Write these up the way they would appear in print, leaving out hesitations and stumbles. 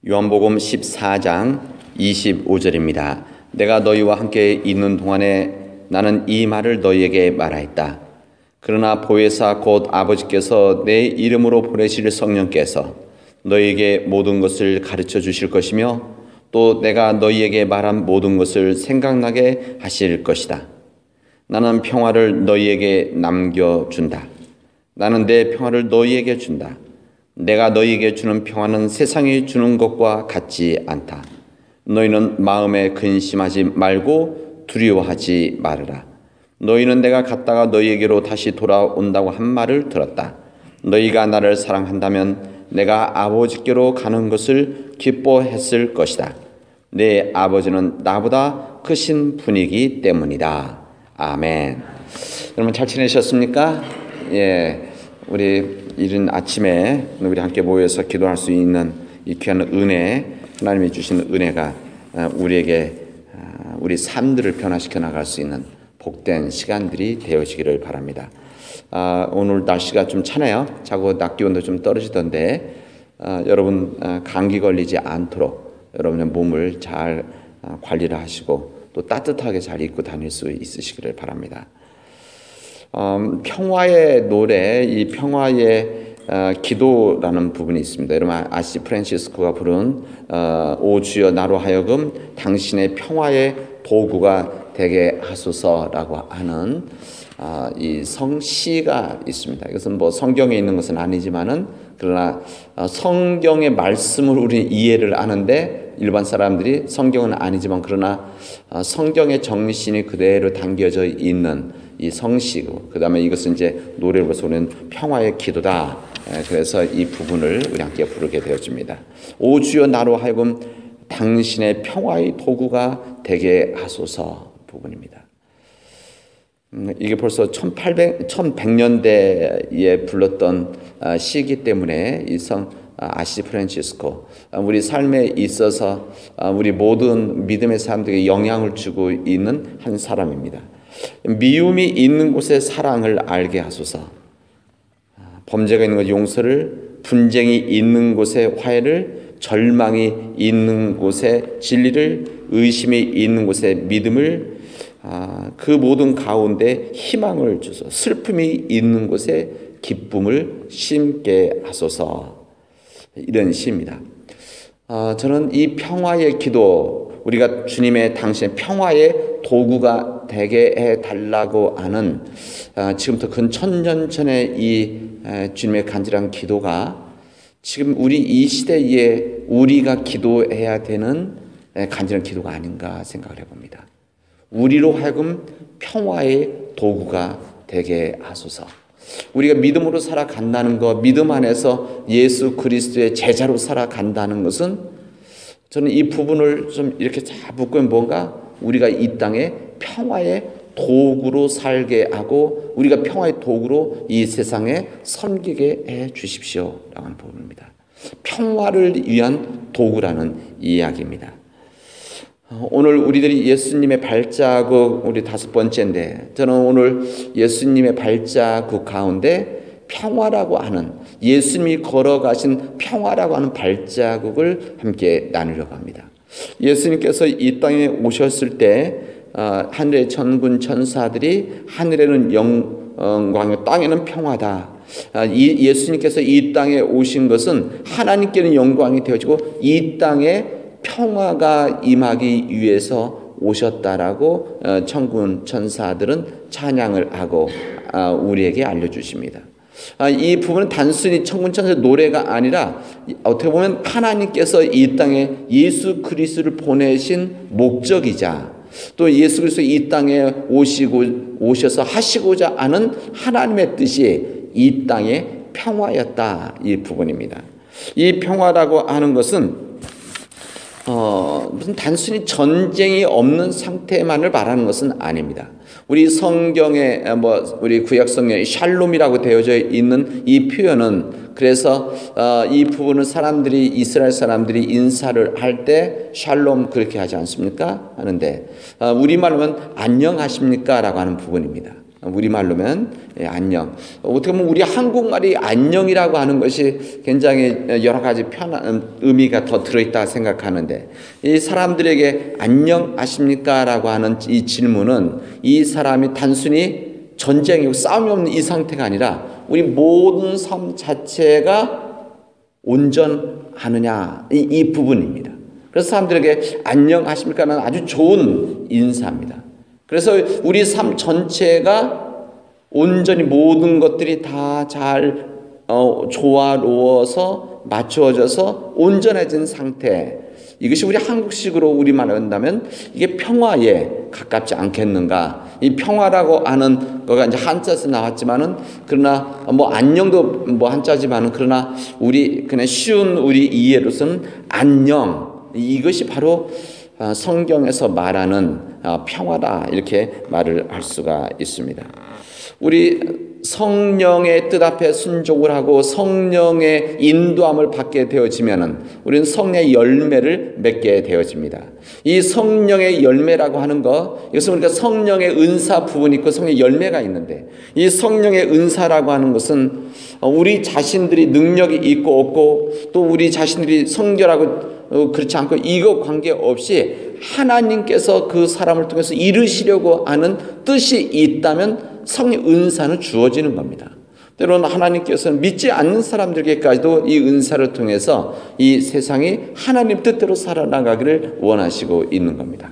요한복음 14장 25절입니다. 내가 너희와 함께 있는 동안에 나는 이 말을 너희에게 말하였다. 그러나 보혜사 곧 아버지께서 내 이름으로 보내실 성령께서 너희에게 모든 것을 가르쳐 주실 것이며 또 내가 너희에게 말한 모든 것을 생각나게 하실 것이다. 나는 평화를 너희에게 남겨준다. 나는 내 평화를 너희에게 준다. 내가 너희에게 주는 평화는 세상이 주는 것과 같지 않다. 너희는 마음에 근심하지 말고 두려워하지 말으라. 너희는 내가 갔다가 너희에게로 다시 돌아온다고 한 말을 들었다. 너희가 나를 사랑한다면 내가 아버지께로 가는 것을 기뻐했을 것이다. 내 아버지는 나보다 크신 분이기 때문이다. 아멘. 여러분 잘 지내셨습니까? 우리 이른 아침에 우리 함께 모여서 기도할 수 있는 이 귀한 은혜, 하나님이 주시는 은혜가 우리에게 우리 삶들을 변화시켜 나갈 수 있는 복된 시간들이 되어지기를 바랍니다. 오늘 날씨가 좀 차네요. 자고 낮 기온도 좀 떨어지던데 여러분 감기 걸리지 않도록 여러분의 몸을 잘 관리를 하시고 또 따뜻하게 잘 입고 다닐 수 있으시기를 바랍니다. 평화의 노래, 이 평화의 기도라는 부분이 있습니다. 여러분 아시 프란시스코가 부른 오 주여 나로 하여금 당신의 평화의 도구가 되게 하소서라고 하는 이 성시가 있습니다. 이것은 뭐 성경에 있는 것은 아니지만은 그러나 성경의 말씀을 우리는 이해를 하는데 일반 사람들이 성경은 아니지만 그러나 성경의 정신이 그대로 담겨져 있는 이 성시고 그 다음에 이것은 이제 노래로 벌써 우리는 평화의 기도다. 그래서 이 부분을 우리 함께 부르게 되어집니다. 오 주여 나로 하여금 당신의 평화의 도구가 되게 하소서 부분입니다. 이게 벌써 1100년대에 불렀던 시이기 때문에 이 아시 프란시스코 우리 삶에 있어서 우리 모든 믿음의 사람들에게 영향을 주고 있는 한 사람입니다. 미움이 있는 곳에 사랑을 알게 하소서. 범죄가 있는 곳 용서를, 분쟁이 있는 곳에 화해를, 절망이 있는 곳에 진리를, 의심이 있는 곳에 믿음을, 그 모든 가운데 희망을 주소서. 슬픔이 있는 곳에 기쁨을 심게 하소서. 이런 시입니다. 저는 이 평화의 기도, 우리가 주님의 당신의 평화의 도구가 되게 해달라고 하는 지금부터 근 1000년 전의 이 주님의 간절한 기도가 지금 우리 이 시대에 우리가 기도해야 되는 간절한 기도가 아닌가 생각을 해봅니다. 우리로 하여금 평화의 도구가 되게 하소서. 우리가 믿음으로 살아간다는 것, 믿음 안에서 예수 그리스도의 제자로 살아간다는 것은 저는 이 부분을 좀 이렇게 잘 묶으면 뭔가 우리가 이 땅에 평화의 도구로 살게 하고 우리가 평화의 도구로 이 세상에 섬기게 해 주십시오 라고 하는 부분입니다. 평화를 위한 도구라는 이야기입니다. 오늘 우리들이 예수님의 발자국 우리 5번째인데 저는 오늘 예수님의 발자국 가운데 평화라고 하는 예수님이 걸어가신 평화라고 하는 발자국을 함께 나누려고 합니다. 예수님께서 이 땅에 오셨을 때 하늘의 천군 천사들이 하늘에는 영광이고 땅에는 평화다. 예수님께서 이 땅에 오신 것은 하나님께는 영광이 되어지고 이 땅에 평화가 임하기 위해서 오셨다라고 천군 천사들은 찬양을 하고 우리에게 알려주십니다. 이 부분은 단순히 천군 천사의 노래가 아니라 어떻게 보면 하나님께서 이 땅에 예수 그리스도를 보내신 목적이자 또 예수 그리스도 이 땅에 오셔서 하시고자 하는 하나님의 뜻이 이 땅의 평화였다. 이 부분입니다. 이 평화라고 하는 것은 무슨 단순히 전쟁이 없는 상태만을 말하는 것은 아닙니다. 우리 성경에 우리 구약 성경에 샬롬이라고 되어져 있는 이 표현은 그래서 이 부분은 이스라엘 사람들이 인사를 할 때 샬롬 그렇게 하지 않습니까? 하는데 우리말로는 안녕하십니까? 라고 하는 부분입니다. 우리말로면 안녕. 어떻게 보면 우리 한국말이 안녕이라고 하는 것이 굉장히 여러 가지 편한 의미가 더 들어있다 생각하는데, 이 사람들에게 안녕하십니까? 라고 하는 이 질문은 이 사람이 단순히 전쟁이고 싸움이 없는 이 상태가 아니라 우리 모든 삶 자체가 온전하느냐, 이 부분입니다. 그래서 사람들에게 안녕하십니까는 아주 좋은 인사입니다. 그래서 우리 삶 전체가 온전히 모든 것들이 다 잘 조화로워서 맞추어져서 온전해진 상태, 이것이 우리 한국식으로 우리말 한다면 이게 평화에 가깝지 않겠는가. 이 평화라고 하는 거가 이제 한자에서 나왔지만은, 그러나 뭐 안녕도 뭐 한자지만은, 그러나 우리 그냥 쉬운 우리 이해로서는 안녕, 이것이 바로 성경에서 말하는 평화다, 이렇게 말을 할 수가 있습니다. 우리 성령의 뜻 앞에 순종을 하고 성령의 인도함을 받게 되어지면은 우리는 성령의 열매를 맺게 되어집니다. 이 성령의 열매라고 하는 것, 이것은 우리가 성령의 은사 부분이 있고 성령의 열매가 있는데, 이 성령의 은사라고 하는 것은 우리 자신들이 능력이 있고 없고, 또 우리 자신들이 성결하고 그렇지 않고, 이거 관계없이 하나님께서 그 사람을 통해서 이루시려고 하는 뜻이 있다면 성령 은사는 주어지는 겁니다. 때로는 하나님께서는 믿지 않는 사람들에게까지도 이 은사를 통해서 이 세상이 하나님 뜻대로 살아나가기를 원하시고 있는 겁니다.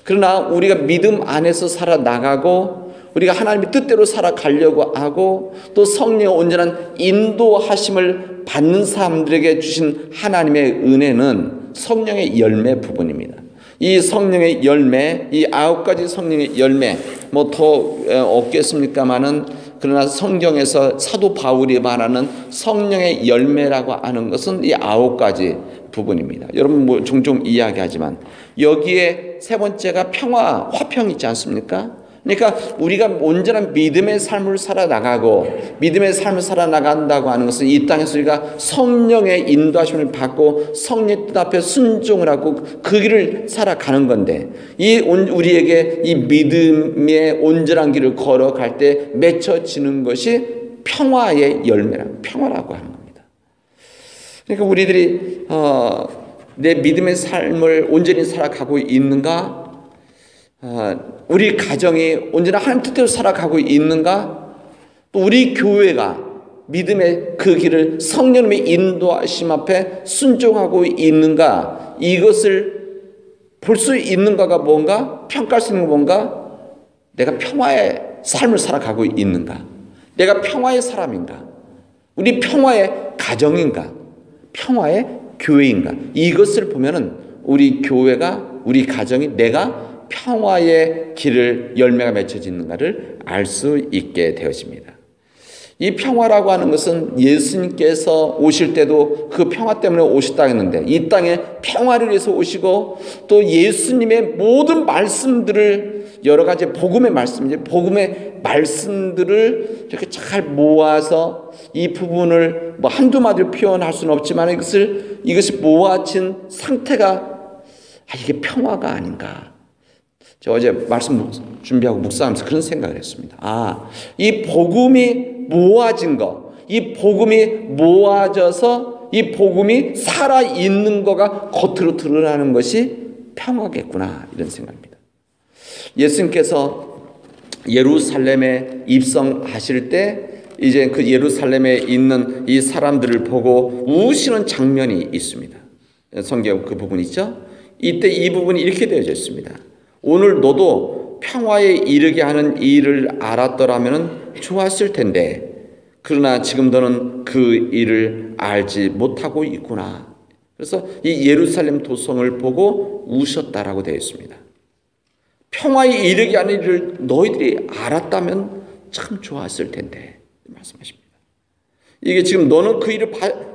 그러나 우리가 믿음 안에서 살아나가고 우리가 하나님의 뜻대로 살아가려고 하고, 또 성령의 온전한 인도하심을 받는 사람들에게 주신 하나님의 은혜는 성령의 열매 부분입니다. 이 성령의 열매, 이 9가지 성령의 열매, 뭐 더 없겠습니까마는, 그러나 성경에서 사도 바울이 말하는 성령의 열매라고 하는 것은 이 9가지 부분입니다. 여러분 뭐 종종 이야기하지만 여기에 세 번째가 평화, 화평이 있지 않습니까? 그러니까 우리가 온전한 믿음의 삶을 살아나가고, 믿음의 삶을 살아나간다고 하는 것은 이 땅에서 우리가 성령의 인도하심을 받고 성령의 뜻 앞에 순종을 하고 그 길을 살아가는 건데, 우리에게 이 믿음의 온전한 길을 걸어갈 때 맺혀지는 것이 평화의 열매라고, 평화라고 하는 겁니다. 그러니까 우리들이 내 믿음의 삶을 온전히 살아가고 있는가? 우리 가정이 온전히 하나님 뜻대로 살아가고 있는가? 또 우리 교회가 믿음의 그 길을 성령님의 인도하심 앞에 순종하고 있는가? 이것을 볼 수 있는가가 뭔가? 평가할 수 있는 건 뭔가? 내가 평화의 삶을 살아가고 있는가? 내가 평화의 사람인가? 우리 평화의 가정인가? 평화의 교회인가? 이것을 보면은 우리 교회가, 우리 가정이 내가 평화의 길을 열매가 맺혀지는가를 알 수 있게 되어집니다. 이 평화라고 하는 것은 예수님께서 오실 때도 그 평화 때문에 오셨다 했는데, 이 땅에 평화를 위해서 오시고, 또 예수님의 모든 말씀들을, 여러 가지 복음의 말씀들을 이렇게 잘 모아서, 이 부분을 뭐 한두 마디로 표현할 수는 없지만 이것이 모아진 상태가 이게 평화가 아닌가. 저 어제 말씀 준비하고 묵상하면서 그런 생각을 했습니다. 이 복음이 모아진 거, 이 복음이 모아져서 이 복음이 살아있는 거가 겉으로 드러나는 것이 평화겠구나, 이런 생각입니다. 예수님께서 예루살렘에 입성하실 때 이제 그 예루살렘에 있는 이 사람들을 보고 우시는 장면이 있습니다. 성경 그 부분 있죠? 이때 이 부분이 이렇게 되어져 있습니다. 오늘 너도 평화에 이르게 하는 일을 알았더라면 좋았을 텐데, 그러나 지금 너는 그 일을 알지 못하고 있구나. 그래서 이 예루살렘 도성을 보고 우셨다라고 되어 있습니다. 평화에 이르게 하는 일을 너희들이 알았다면 참 좋았을 텐데 말씀하십니다. 이게 지금 너는 그 일을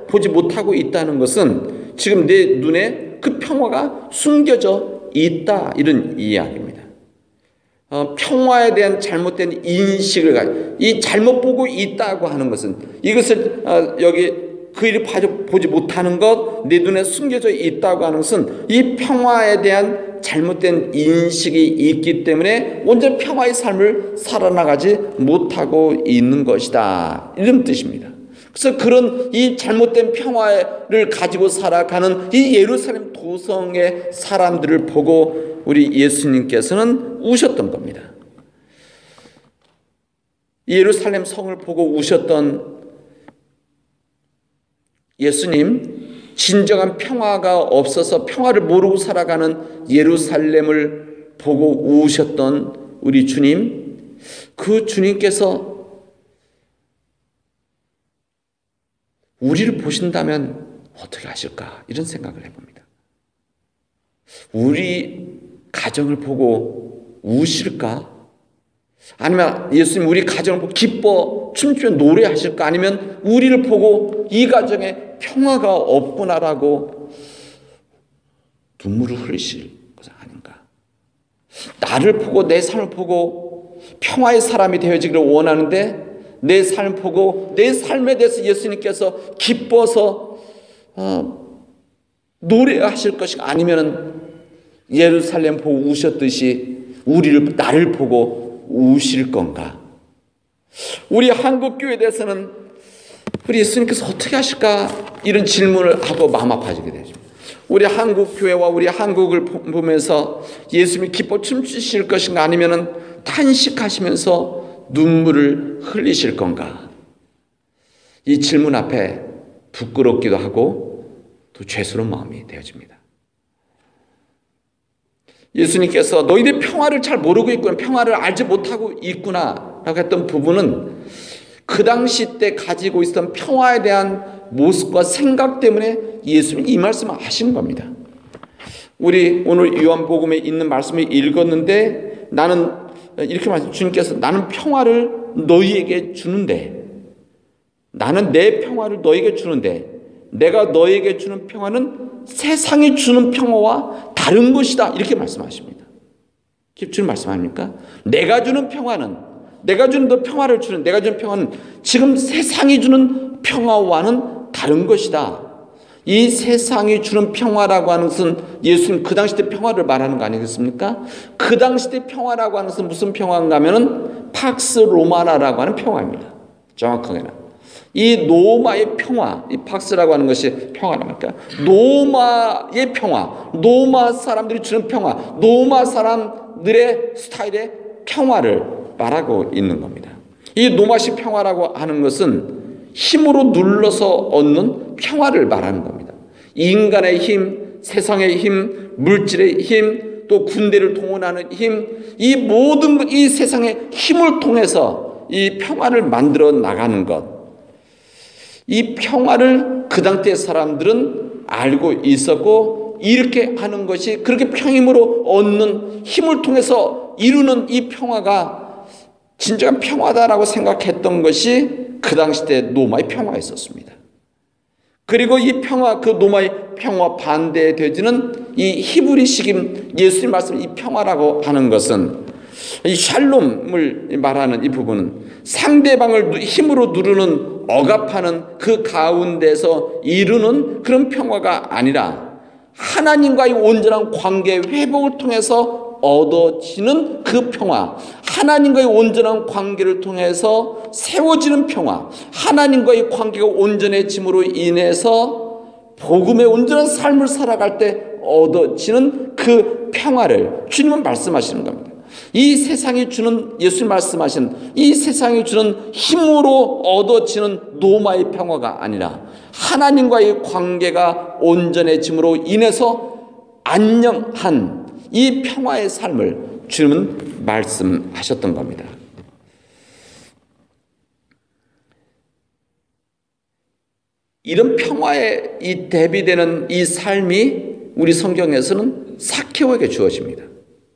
보지 못하고 있다는 것은 지금 내 눈에 그 평화가 숨겨져 있다, 이런 이야기입니다. 평화에 대한 잘못된 인식을 이 잘못 보고 있다고 하는 것은, 이것을 여기 그 일을 보지 못하는 것, 내 눈에 숨겨져 있다고 하는 것은 이 평화에 대한 잘못된 인식이 있기 때문에 온전히 평화의 삶을 살아나가지 못하고 있는 것이다, 이런 뜻입니다. 그래서 그런 이 잘못된 평화를 가지고 살아가는 이 예루살렘 도성의 사람들을 보고 우리 예수님께서는 우셨던 겁니다. 예루살렘 성을 보고 우셨던 예수님, 진정한 평화가 없어서 평화를 모르고 살아가는 예루살렘을 보고 우셨던 우리 주님, 그 주님께서 우리를 보신다면 어떻게 하실까, 이런 생각을 해봅니다. 우리 가정을 보고 우실까? 아니면 예수님 우리 가정을 보고 기뻐 춤추며 노래하실까? 아니면 우리를 보고 이 가정에 평화가 없구나라고 눈물을 흘리실 것은 아닌가? 나를 보고, 내 삶을 보고 평화의 사람이 되어지기를 원하는데 내 삶을 보고 내 삶에 대해서 예수님께서 기뻐서 노래하실 것인가? 아니면 예루살렘 보고 우셨듯이 나를 보고 우실 건가? 우리 한국교회에 대해서는 우리 예수님께서 어떻게 하실까? 이런 질문을 하고 마음 아파지게 되죠. 우리 한국교회와 우리 한국을 보면서 예수님이 기뻐 춤추실 것인가? 아니면 탄식하시면서 눈물을 흘리실 건가? 이 질문 앞에 부끄럽기도 하고 또 죄스러운 마음이 되어집니다. 예수님께서 너희들이 평화를 잘 모르고 있구나, 평화를 알지 못하고 있구나 라고 했던 부분은 그 당시 때 가지고 있었던 평화에 대한 모습과 생각 때문에 예수님이 이 말씀을 하신 겁니다. 우리 오늘 요한복음에 있는 말씀을 읽었는데, 나는 이렇게 말씀, 주님께서 나는 평화를 너희에게 주는데, 나는 내 평화를 너희에게 주는데 내가 너희에게 주는 평화는 세상이 주는 평화와 다른 것이다, 이렇게 말씀하십니다. 주님 말씀 아닙니까? 내가 주는 평화는, 내가 주는 너 평화를 주는, 내가 주는 평화는 지금 세상이 주는 평화와는 다른 것이다. 이 세상이 주는 평화라고 하는 것은 예수님 그 당시 때 평화를 말하는 거 아니겠습니까? 그 당시 때 평화라고 하는 것은 무슨 평화인가 하면은 팍스 로마나라고 하는 평화입니다. 정확하게는 이 로마의 평화, 이 팍스라고 하는 것이 평화랍니까? 로마의 평화, 로마 사람들이 주는 평화, 로마 사람들의 스타일의 평화를 말하고 있는 겁니다. 이 로마식 평화라고 하는 것은 힘으로 눌러서 얻는 평화를 말하는 겁니다. 인간의 힘, 세상의 힘, 물질의 힘, 또 군대를 동원하는 힘, 이 모든 이 세상의 힘을 통해서 이 평화를 만들어 나가는 것, 이 평화를 그 당대 사람들은 알고 있었고, 이렇게 하는 것이, 그렇게 힘으로 얻는 힘을 통해서 이루는 이 평화가 진정한 평화다라고 생각했던 것이 그 당시 때 로마의 평화였었습니다. 그리고 이 평화, 그 로마의 평화 반대에 되지는 이 히브리식인 예수님 말씀, 이 평화라고 하는 것은 이 샬롬을 말하는 이 부분은 상대방을 힘으로 누르는, 억압하는 그 가운데서 이루는 그런 평화가 아니라 하나님과의 온전한 관계 회복을 통해서 얻어지는 그 평화, 하나님과의 온전한 관계를 통해서 세워지는 평화, 하나님과의 관계가 온전해짐으로 인해서 복음의 온전한 삶을 살아갈 때 얻어지는 그 평화를 주님은 말씀하시는 겁니다. 이 세상이 주는, 예수님 말씀하신 이 세상이 주는 힘으로 얻어지는 로마의 평화가 아니라 하나님과의 관계가 온전해짐으로 인해서 안녕한 이 평화의 삶을 주님은 말씀하셨던 겁니다. 이런 평화에 이 대비되는 이 삶이 우리 성경에서는 삭개오에게 주어집니다.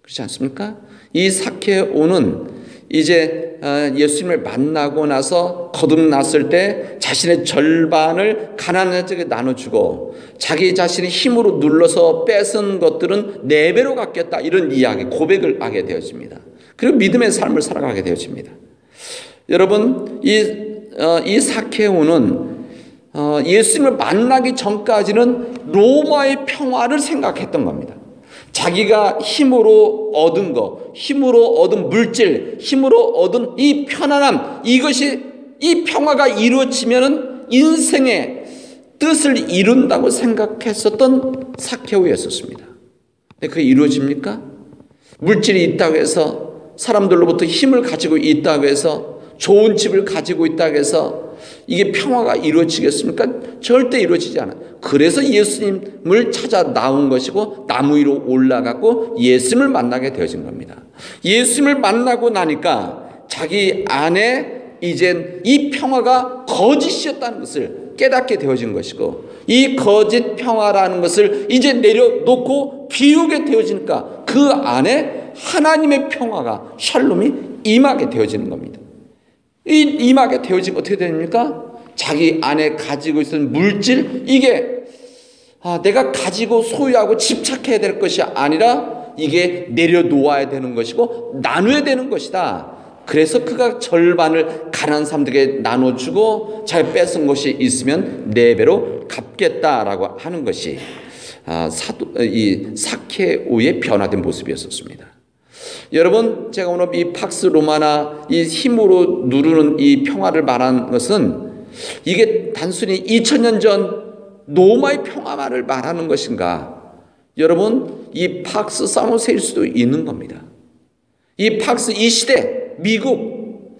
그렇지 않습니까? 이 삭개오는 이제 예수님을 만나고 나서 거듭났을 때 자신의 절반을 가난한 자에게 나눠주고 자기 자신의 힘으로 눌러서 뺏은 것들은 4배로 갚겠다, 이런 이야기, 고백을 하게 되어집니다. 그리고 믿음의 삶을 살아가게 되어집니다. 여러분, 이 삭개오는 예수님을 만나기 전까지는 로마의 평화를 생각했던 겁니다. 자기가 힘으로 얻은 것, 힘으로 얻은 물질, 힘으로 얻은 이 편안함, 이 평화가 이루어지면은 인생의 뜻을 이룬다고 생각했었던 삭개오였었습니다. 근데 그게 이루어집니까? 물질이 있다고 해서, 사람들로부터 힘을 가지고 있다고 해서, 좋은 집을 가지고 있다고 해서 이게 평화가 이루어지겠습니까? 절대 이루어지지 않아요. 그래서 예수님을 찾아 나온 것이고 나무 위로 올라가고 예수님을 만나게 되어진 겁니다. 예수님을 만나고 나니까 자기 안에 이젠 이 평화가 거짓이었다는 것을 깨닫게 되어진 것이고, 이 거짓 평화라는 것을 이제 내려놓고 비우게 되어지니까 그 안에 하나님의 평화가, 샬롬이 임하게 되어지는 겁니다. 임하게 되어지면 어떻게 됩니까? 자기 안에 가지고 있는 물질, 이게 내가 가지고 소유하고 집착해야 될 것이 아니라 이게 내려놓아야 되는 것이고 나눠야 되는 것이다. 그래서 그가 절반을 가난한 사람들에게 나눠주고 자기 뺏은 것이 있으면 4배로 갚겠다라고 하는 것이 이 삭개오의 변화된 모습이었습니다. 여러분, 제가 오늘 이 팍스 로마나 이 힘으로 누르는 이 평화를 말하는 것은 이게 단순히 2000년 전 로마의 평화만을 말하는 것인가? 여러분, 이 팍스 사모세일 수도 있는 겁니다. 이 팍스, 이 시대, 미국,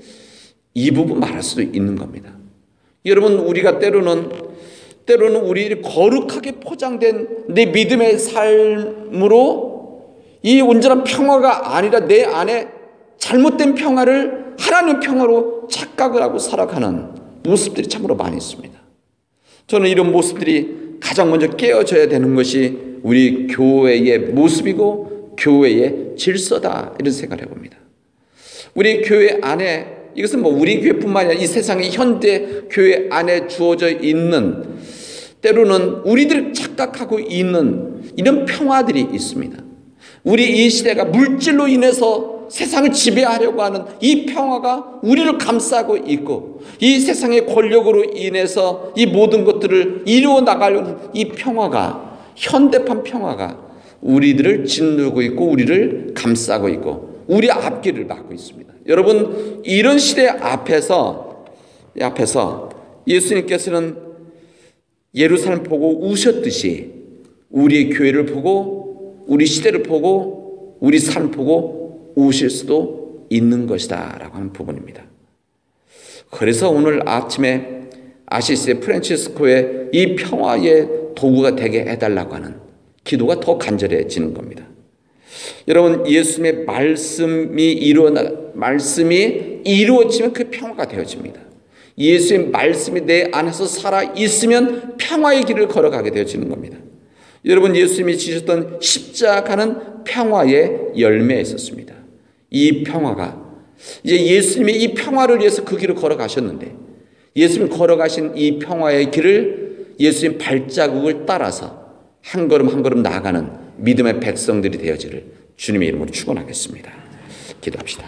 이 부분 말할 수도 있는 겁니다. 여러분, 우리가 때로는 우리 거룩하게 포장된 내 믿음의 삶으로 이 온전한 평화가 아니라 내 안에 잘못된 평화를 하나님의 평화로 착각을 하고 살아가는 모습들이 참으로 많이 있습니다. 저는 이런 모습들이 가장 먼저 깨어져야 되는 것이 우리 교회의 모습이고 교회의 질서다, 이런 생각을 해봅니다. 우리 교회 안에, 이것은 우리 교회뿐만 아니라 이 세상의 현대 교회 안에 주어져 있는, 때로는 우리들이 착각하고 있는 이런 평화들이 있습니다. 우리 이 시대가 물질로 인해서 세상을 지배하려고 하는 이 평화가 우리를 감싸고 있고, 이 세상의 권력으로 인해서 이 모든 것들을 이루어 나가려는 이 평화가, 현대판 평화가 우리들을 짓누르고 있고 우리를 감싸고 있고 우리 앞길을 막고 있습니다. 여러분, 이런 시대 앞에서 예수님께서는 예루살렘 보고 우셨듯이 우리의 교회를 보고 우리 시대를 보고 우리 삶을 보고 우실 수도 있는 것이다 라고 하는 부분입니다. 그래서 오늘 아침에 아시시 프란치스코의 이 평화의 도구가 되게 해달라고 하는 기도가 더 간절해지는 겁니다. 여러분, 예수님의 말씀이 이루어지면 그 평화가 되어집니다. 예수의 말씀이 내 안에서 살아있으면 평화의 길을 걸어가게 되어지는 겁니다. 여러분, 예수님이 지셨던 십자가는 평화의 열매에 있었습니다. 이 평화가 이제 예수님이 이 평화를 위해서 그 길을 걸어가셨는데, 예수님이 걸어가신 이 평화의 길을 예수님 발자국을 따라서 한 걸음 한 걸음 나아가는 믿음의 백성들이 되어지를 주님의 이름으로 축원하겠습니다. 기도합시다.